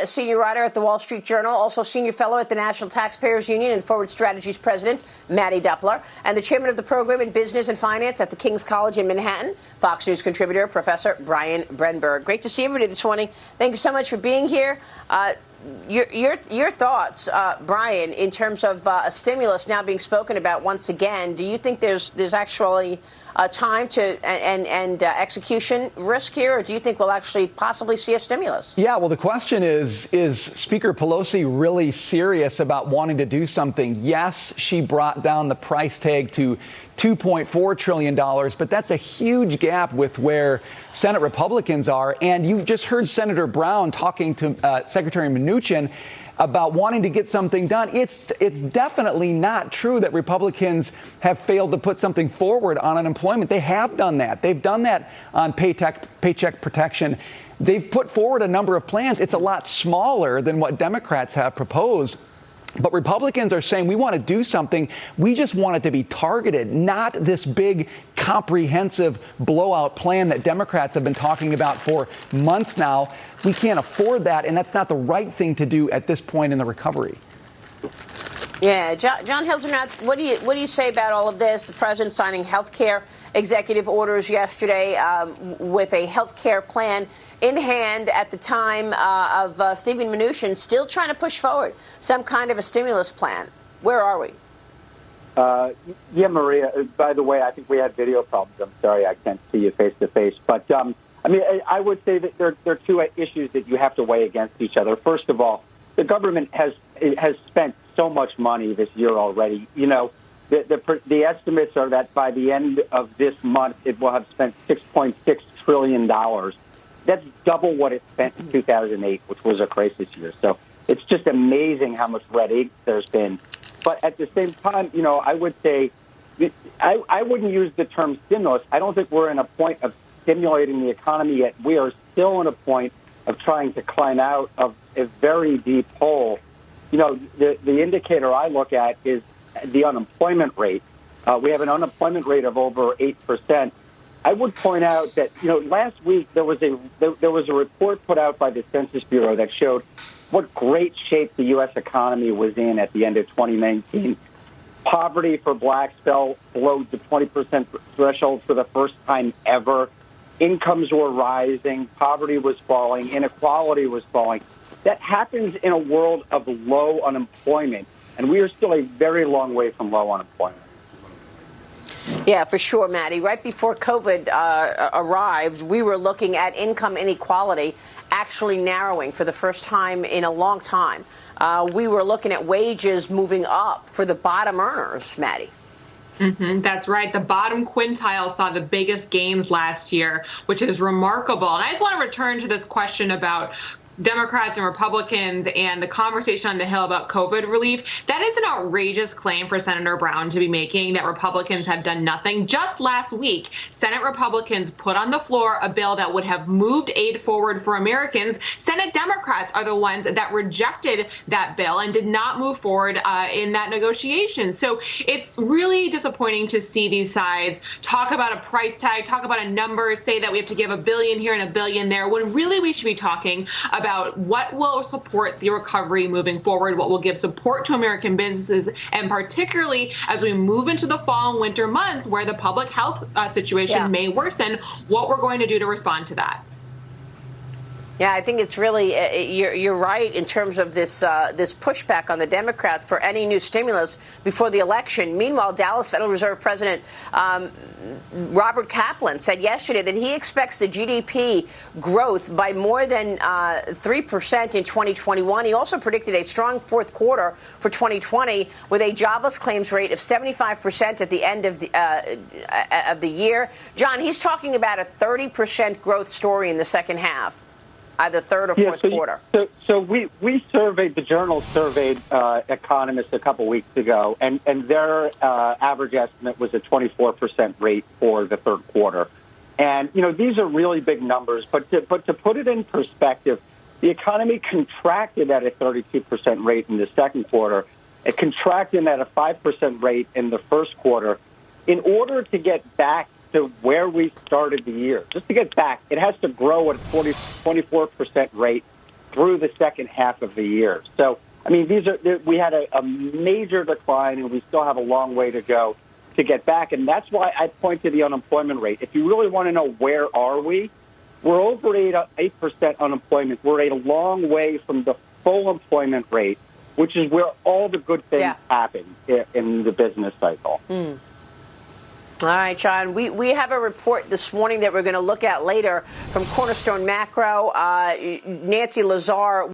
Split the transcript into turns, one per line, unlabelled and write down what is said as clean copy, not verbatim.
A senior writer at the Wall Street Journal, also senior fellow at the National Taxpayers Union and Forward Strategies president, Mattie Duppler, and the chairman of the program in business and finance at the King's College in Manhattan, Fox News contributor, Professor Brian Brenberg. Great to see everybody this morning. Thank you so much for being here. Your thoughts, Brian, in terms of a stimulus now being spoken about once again. Do you think there's actually time to and execution risk here, or do you think we'll actually possibly see a stimulus?
Yeah, well, the question is Speaker Pelosi really serious about wanting to do something? Yes, she brought down the price tag to $2.4 trillion, but that's a huge gap with where Senate Republicans are. And you've just heard Senator Brown talking to Secretary Mnuchin about wanting to get something done. It's definitely not true that Republicans have failed to put something forward on unemployment. They have done that. They've done that on paycheck protection. They've put forward a number of plans. It's a lot smaller than what Democrats have proposed. But Republicans are saying we want to do something. We just want it to be targeted, not this big, comprehensive blowout plan that Democrats have been talking about for months now. We can't afford that, and that's not the right thing to do at this point in the recovery.
Yeah, John Hilsenrath, what do you say about all of this? The president signing health care executive orders yesterday with a health care plan in hand at the time of Stephen Mnuchin still trying to push forward some kind of a stimulus plan. Where are we?
Yeah, Maria, by the way, I think we had video problems. I'm sorry I can't see you face to face. But, I mean, I would say that there are two issues that you have to weigh against each other. First of all, the government has spent so much money this year already. You know, the estimates are that by the end of this month, it will have spent $6.6 trillion. That's double what it spent in 2008, which was a crisis year. So it's just amazing how much red ink there's been. But at the same time, you know, I would say I wouldn't use the term stimulus. I don't think we're in a point of stimulating the economy yet. We are still in a point of trying to climb out of a very deep hole. You know, the indicator I look at is the unemployment rate. We have an unemployment rate of over 8%. I would point out that, you know, last week there was a report put out by the Census Bureau that showed what great shape the U.S. economy was in at the end of 2019. Poverty for blacks fell below the 20% threshold for the first time ever. Incomes were rising. Poverty was falling. Inequality was falling. That happens in a world of low unemployment, and we are still a very long way from low unemployment.
Yeah, for sure, Mattie. Right before COVID arrived, we were looking at income inequality actually narrowing for the first time in a long time. We were looking at wages moving up for the bottom earners, Mattie.
That's right. The bottom quintile saw the biggest gains last year, which is remarkable. And I just want to return to this question about Democrats and Republicans and the conversation on the Hill about COVID relief. That is an outrageous claim for Senator Brown to be making, that Republicans have done nothing. Just last week, Senate Republicans put on the floor a bill that would have moved aid forward for Americans. Senate Democrats are the ones that rejected that bill and did not move forward in that negotiation. So it's really disappointing to see these sides talk about a price tag, talk about a number, say that we have to give $1 billion here and $1 billion there, when really we should be talking about what will support the recovery moving forward, what will give support to American businesses, and particularly as we move into the fall and winter months where the public health situation may worsen, what we're going to do to respond to that.
Yeah, I think it's really you're right in terms of this pushback on the Democrats for any new stimulus before the election. Meanwhile, Dallas Federal Reserve President Robert Kaplan said yesterday that he expects the GDP growth by more than 3% in 2021. He also predicted a strong fourth quarter for 2020 with a jobless claims rate of 75% at the end of the year. John, he's talking about a 30% growth story in the second half. Either third or fourth quarter.
So we surveyed, the Journal surveyed economists a couple weeks ago, and their average estimate was a 24% rate for the third quarter. And, you know, these are really big numbers, but to put it in perspective, the economy contracted at a 32% rate in the second quarter. It contracted at a 5% rate in the first quarter. In order to get back to where we started the year, just to get back, it has to grow at a 24% rate through the second half of the year. So, I mean, we had a major decline, and we still have a long way to go to get back. And that's why I point to the unemployment rate. If you really want to know where are we, we're over 8% unemployment. We're a long way from the full employment rate, which is where all the good things happen in the business cycle.
All right, John, we have a report this morning that we're going to look at later from Cornerstone Macro. Nancy Lazar